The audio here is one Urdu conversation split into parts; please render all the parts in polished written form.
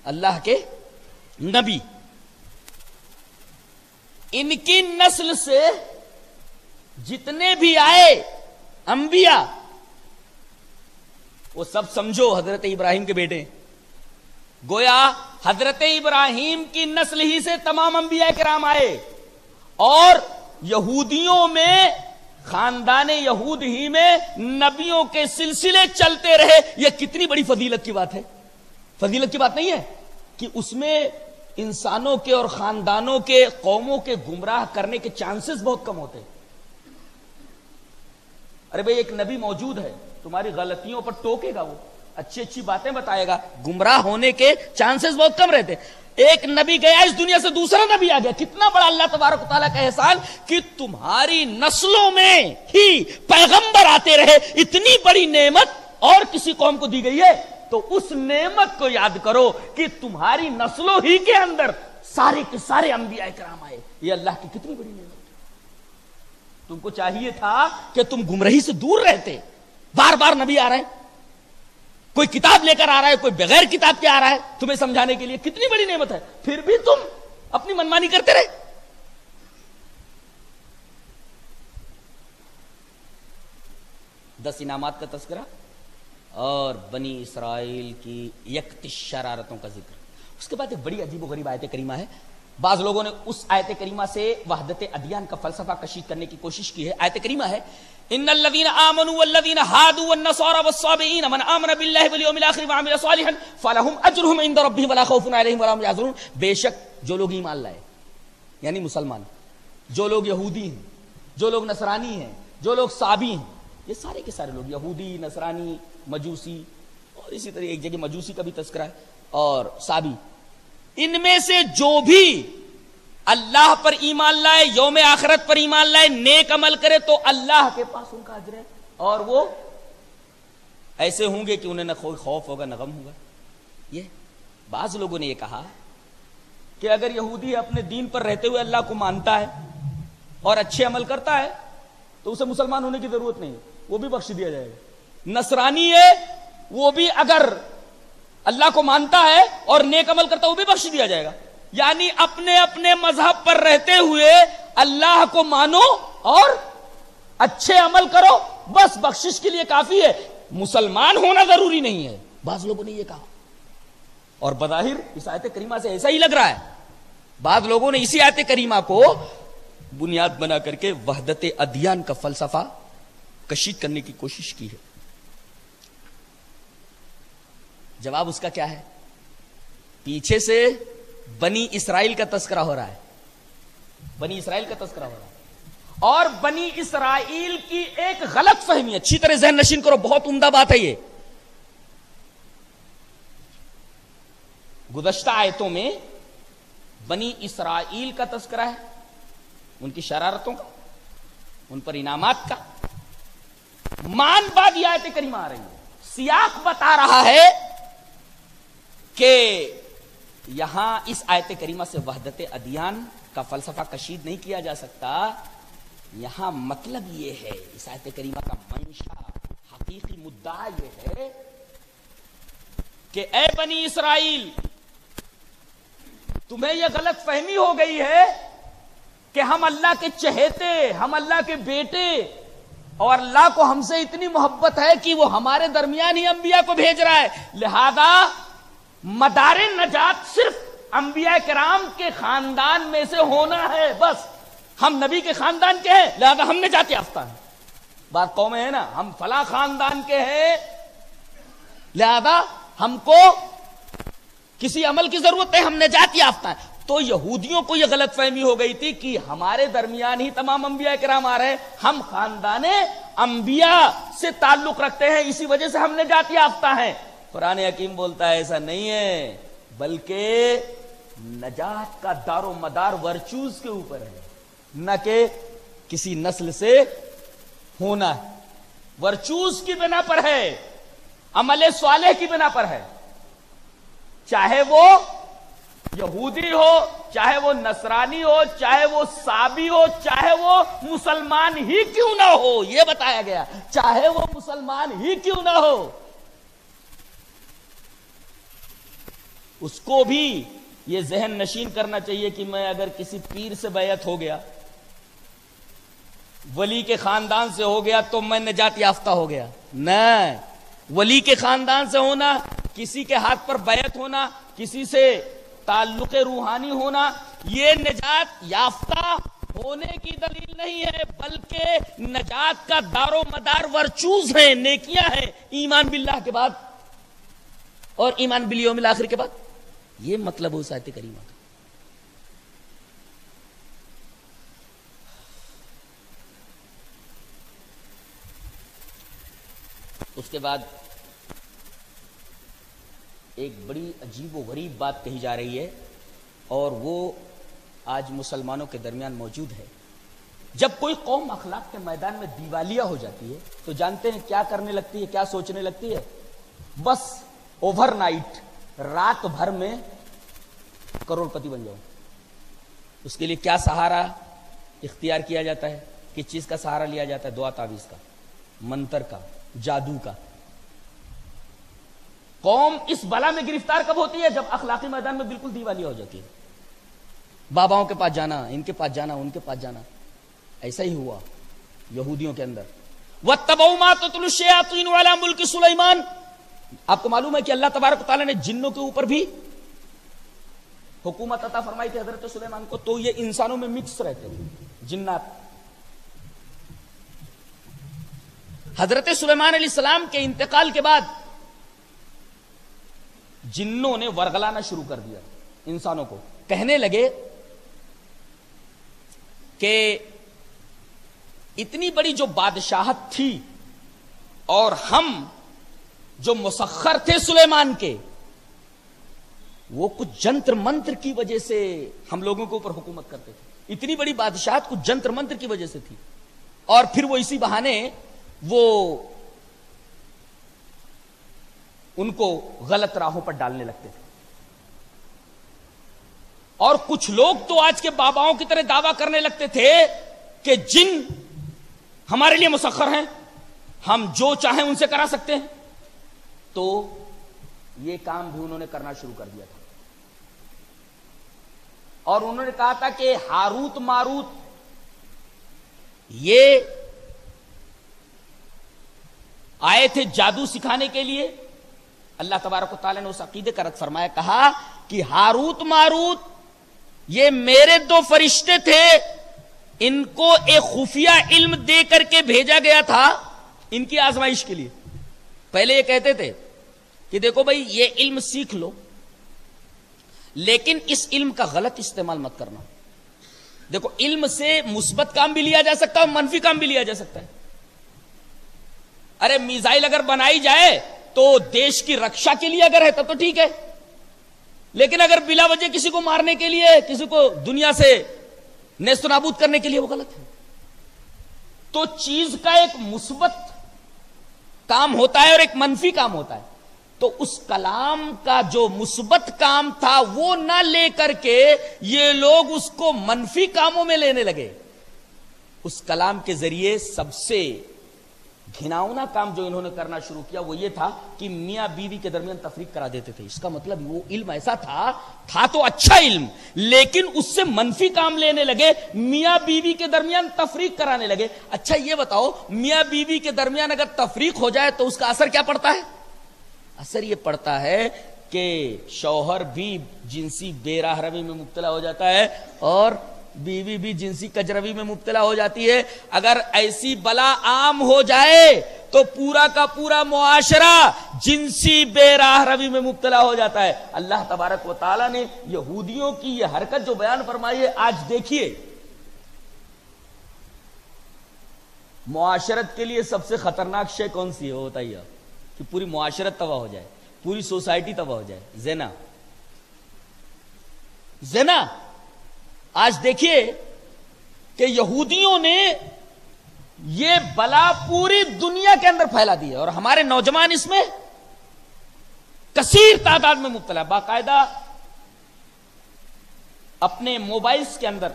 اللہ کے نبی، ان کی نسل سے جتنے بھی آئے انبیاء وہ سب سمجھو حضرت ابراہیم کے بیٹے، گویا حضرت ابراہیم کی نسل ہی سے تمام انبیاء کرام آئے، اور یہودیوں میں خاندان یہود ہی میں نبیوں کے سلسلے چلتے رہے۔ یہ کتنی بڑی فضیلت کی بات ہے، فضیلت کی بات نہیں ہے کہ اس میں انسانوں کے اور خاندانوں کے قوموں کے گمراہ کرنے کے چانسز بہت کم ہوتے ہیں۔ ارے بھئی ایک نبی موجود ہے، تمہاری غلطیوں پر ٹوکے گا، وہ اچھی اچھی باتیں بتائے گا، گمراہ ہونے کے چانسز بہت کم رہتے۔ ایک نبی گیا اس دنیا سے، دوسرا نبی آ گیا۔ کتنا بڑا اللہ تبارک و تعالیٰ کا احسان کہ تمہاری نسلوں میں ہی پیغمبر آتے رہے۔ اتنی بڑی نعمت اور کسی قوم کو دی گئی ہے تو اس نعمت کو یاد کرو کہ تمہاری نسلوں ہی کے اندر سارے کے سارے انبیاء کرام آئے۔ یہ اللہ کی کتنی بڑی نعمت۔ تم کو چاہیے تھا کہ تم گمراہی سے دور رہتے، بار بار نبی آ رہے ہیں، کوئی کتاب لے کر آ رہا ہے، کوئی بغیر کتاب کے آ رہا ہے تمہیں سمجھانے کے لیے، کتنی بڑی نعمت ہے، پھر بھی تم اپنی منمانی کرتے رہے۔ 10 انعامات کا تذکرہ اور بنی اسرائیل کی یکتش شرارتوں کا ذکر۔ اس کے بعد ایک بڑی عجیب و غریب آیت کریمہ ہے۔ بعض لوگوں نے اس آیت کریمہ سے وحدت ادیان کا فلسفہ کشید کرنے کی کوشش کی ہے۔ آیت کریمہ ہے ان الذين آمنوا والذين هادوا والنصارى والصابئين من آمن بالله واليوم الآخر وعمل صالحا فلهم اجرهم عند ربهم ولا خوف عليهم ولا هم يحزنون۔ بے شک جو لوگ ایمان لائے یعنی مسلمان، جو لوگ یہودی ہیں، جو لوگ نصرانی ہیں، جو لوگ صابی ہیں، یہ سارے کے سارے لوگ یہودی، نصرانی، مجوسی، اور اسی طرح ایک جگہ مجوسی کا بھی تذکرہ ہے، اور صابی، ان میں سے جو بھی اللہ پر ایمان لائے، یوم آخرت پر ایمان لائے، نیک عمل کرے تو اللہ کے پاس ان کا اجر ہے، اور وہ ایسے ہوں گے کہ انہیں نہ کوئی خوف ہوگا نہ غم ہوگا۔ یہ بعض لوگوں نے یہ کہا کہ اگر یہودی اپنے دین پر رہتے ہوئے اللہ کو مانتا ہے اور اچھے عمل کرتا ہے تو اسے مسلمان ہونے کی ضرورت نہیں، وہ بھی بخش دیا جائے گا۔ نصرانی ہے، وہ بھی اگر اللہ کو مانتا ہے اور نیک عمل کرتا ہے وہ بھی بخش دیا جائے گا۔ یعنی اپنے اپنے مذہب پر رہتے ہوئے اللہ کو مانو اور اچھے عمل کرو، بس بخشش کے لیے کافی ہے، مسلمان ہونا ضروری نہیں ہے۔ بعض لوگوں نے یہ کہا، اور بظاہر اس آیت کریمہ سے ایسا ہی لگ رہا ہے۔ بعض لوگوں نے اسی آیت کریمہ کو بنیاد بنا کر کے وحدت ادیان کا فلسفہ کشید کرنے کی کوشش کی ہے۔ جواب اس کا کیا ہے؟ پیچھے سے بنی اسرائیل کا تذکرہ ہو رہا ہے، بنی اسرائیل کا تذکرہ ہو رہا ہے، اور بنی اسرائیل کی ایک غلط فہمی، اچھی طرح ذہن نشین کرو، بہت عمدہ بات ہے یہ۔ گزشتہ آیتوں میں بنی اسرائیل کا تذکرہ ہے، ان کی شرارتوں کا، ان پر انعامات کا، مان بعد یہ آیت کریمہ آ رہی ہے، سیاق بتا رہا ہے کہ یہاں اس آیت کریمہ سے وحدت ادیان کا فلسفہ کشید نہیں کیا جا سکتا۔ یہاں مطلب یہ ہے، اس آیت کریمہ کا منشا، حقیقی مدعا یہ ہے کہ اے بنی اسرائیل، تمہیں یہ غلط فہمی ہو گئی ہے کہ ہم اللہ کے چہیتے، ہم اللہ کے بیٹے، اور اللہ کو ہم سے اتنی محبت ہے کہ وہ ہمارے درمیان ہی انبیاء کو بھیج رہا ہے، لہذا مدار نجات صرف انبیاء کرام کے خاندان میں سے ہونا ہے، بس ہم نبی کے خاندان کے ہیں لہذا ہم نجات یافتہ ہیں۔ بات قومیں ہیں نا، ہم فلاں خاندان کے ہیں لہذا ہم کو کسی عمل کی ضرورت ہے، ہم نجات یافتہ ہیں۔ تو یہودیوں کو یہ غلط فہمی ہو گئی تھی کہ ہمارے درمیان ہی تمام انبیاء کرام آ رہے ہیں، ہم خاندان انبیاء سے تعلق رکھتے ہیں، اسی وجہ سے ہم نجات یافتہ ہیں۔ قرآن حکیم بولتا ہے ایسا نہیں ہے، بلکہ نجات کا دار و مدار ورچوز کے اوپر ہے، نہ کہ کسی نسل سے ہونا ہے، ورچوز کی بنا پر ہے، عمل صالح کی بنا پر ہے، چاہے وہ یہودی ہو، چاہے وہ نصرانی ہو، چاہے وہ صابی ہو، چاہے وہ مسلمان ہی کیوں نہ ہو، یہ بتایا گیا، چاہے وہ مسلمان ہی کیوں نہ ہو۔ اس کو بھی یہ ذہن نشین کرنا چاہیے کہ میں اگر کسی پیر سے بیعت ہو گیا، ولی کے خاندان سے ہو گیا تو میں نجات یافتہ ہو گیا. نہیں، ولی کے خاندان سے ہونا، کسی کے ہاتھ پر بیعت ہونا، کسی سے تعلق روحانی ہونا، یہ نجات یافتہ ہونے کی دلیل نہیں ہے، بلکہ نجات کا دار و مدار ورچوز ہیں، نیکیاں ہیں، ایمان باللہ کے بعد اور ایمان بالیوم الاخر کے بعد. یہ مطلب ہو آیت کریمہ کا. اس کے بعد ایک بڑی عجیب و غریب بات کہی جا رہی ہے، اور وہ آج مسلمانوں کے درمیان موجود ہے. جب کوئی قوم اخلاق کے میدان میں دیوالیہ ہو جاتی ہے تو جانتے ہیں کیا کرنے لگتی ہے، کیا سوچنے لگتی ہے؟ بس اوور نائٹ، رات بھر میں کروڑ پتی بن جاؤں. اس کے لیے کیا سہارا اختیار کیا جاتا ہے؟ کس چیز کا سہارا لیا جاتا ہے؟ دعا تعویذ کا، منتر کا، جادو کا. قوم اس بلا میں گرفتار کب ہوتی ہے؟ جب اخلاقی میدان میں بالکل دیوالیہ ہو جاتی ہے. باباؤں کے پاس جانا، ان کے پاس جانا، ان کے پاس جانا. ایسا ہی ہوا یہودیوں کے اندر. وَاتَّبَعُوا مَا تَتْلُو الشَّيَاطِينُ عَلَىٰ مُلْكِ سُلَيْمَانَ. آپ کو معلوم ہے کہ اللہ تبارک و تعالیٰ نے جنوں کے اوپر بھی حکومت عطا فرمائی تھی حضرت سلیمان کو، تو یہ انسانوں میں مکس رہتے تھے جنات. حضرت سلیمان علیہ السلام کے انتقال کے بعد جنوں نے ورغلانا شروع کر دیا انسانوں کو. کہنے لگے کہ اتنی بڑی جو بادشاہت تھی اور ہم جو مسخر تھے سلیمان کے، وہ کچھ جنتر منتر کی وجہ سے ہم لوگوں کے اوپر حکومت کرتے تھے. اتنی بڑی بادشاہت کچھ جنتر منتر کی وجہ سے تھی، اور پھر وہ اسی بہانے وہ ان کو غلط راہوں پر ڈالنے لگتے تھے. اور کچھ لوگ تو آج کے باباؤں کی طرح دعویٰ کرنے لگتے تھے کہ جن ہمارے لیے مسخر ہیں، ہم جو چاہیں ان سے کرا سکتے ہیں. تو یہ کام بھی انہوں نے کرنا شروع کر دیا تھا، اور انہوں نے کہا تھا کہ ہاروت ماروت یہ آئے تھے جادو سکھانے کے لیے. اللہ تبارک و تعالیٰ نے اس عقیدے کا رد فرمایا، کہا کہ ہاروت ماروت یہ میرے دو فرشتے تھے، ان کو ایک خفیہ علم دے کر کے بھیجا گیا تھا ان کی آزمائش کے لیے. پہلے یہ کہتے تھے کہ دیکھو بھائی یہ علم سیکھ لو، لیکن اس علم کا غلط استعمال مت کرنا. دیکھو علم سے مثبت کام بھی لیا جا سکتا ہے اور منفی کام بھی لیا جا سکتا ہے. ارے میزائل اگر بنائی جائے تو دیش کی رکشا کے لیے اگر ہے تب تو ٹھیک ہے، لیکن اگر بلا وجہ کسی کو مارنے کے لیے، کسی کو دنیا سے نیست و نابود کرنے کے لیے، وہ غلط ہے. تو چیز کا ایک مثبت کام ہوتا ہے اور ایک منفی کام ہوتا ہے. تو اس کلام کا جو مثبت کام تھا وہ نہ لے کر کے یہ لوگ اس کو منفی کاموں میں لینے لگے. اس کلام کے ذریعے سب سے گھناؤنا کام جو انہوں نے کرنا شروع کیا وہ یہ تھا کہ میاں بیوی کے درمیان تفریق کرا دیتے تھے. اس کا مطلب وہ علم ایسا تھا تو اچھا علم، لیکن اس سے منفی کام لینے لگے، میاں بیوی کے درمیان تفریق کرانے لگے. اچھا یہ بتاؤ، میاں بیوی کے درمیان اگر تفریق ہو جائے تو اس کا اثر کیا پڑتا ہے؟ اثر یہ پڑتا ہے کہ شوہر بھی جنسی بے راہ روی میں مبتلا ہو جاتا ہے اور بیوی بھی جنسی کجروی میں مبتلا ہو جاتی ہے. اگر ایسی بلا عام ہو جائے تو پورا کا پورا معاشرہ جنسی بے راہ روی میں مبتلا ہو جاتا ہے. اللہ تبارک و تعالیٰ نے یہودیوں کی یہ حرکت جو بیان فرمائی ہے، آج دیکھیے معاشرت کے لیے سب سے خطرناک شے کون سی ہے وہ بتائیے؟ کہ پوری معاشرت تباہ ہو جائے، پوری سوسائٹی تباہ ہو جائے. زنا. آج دیکھیے کہ یہودیوں نے یہ بلا پوری دنیا کے اندر پھیلا دی ہے اور ہمارے نوجوان اس میں کثیر تعداد میں مبتلا. باقاعدہ اپنے موبائلز کے اندر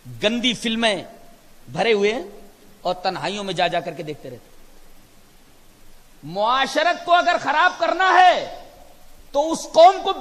گندی فلمیں بھرے ہوئے ہیں اور تنہائیوں میں جا جا کر کے دیکھتے رہتے. معاشرت کو اگر خراب کرنا ہے تو اس قوم کو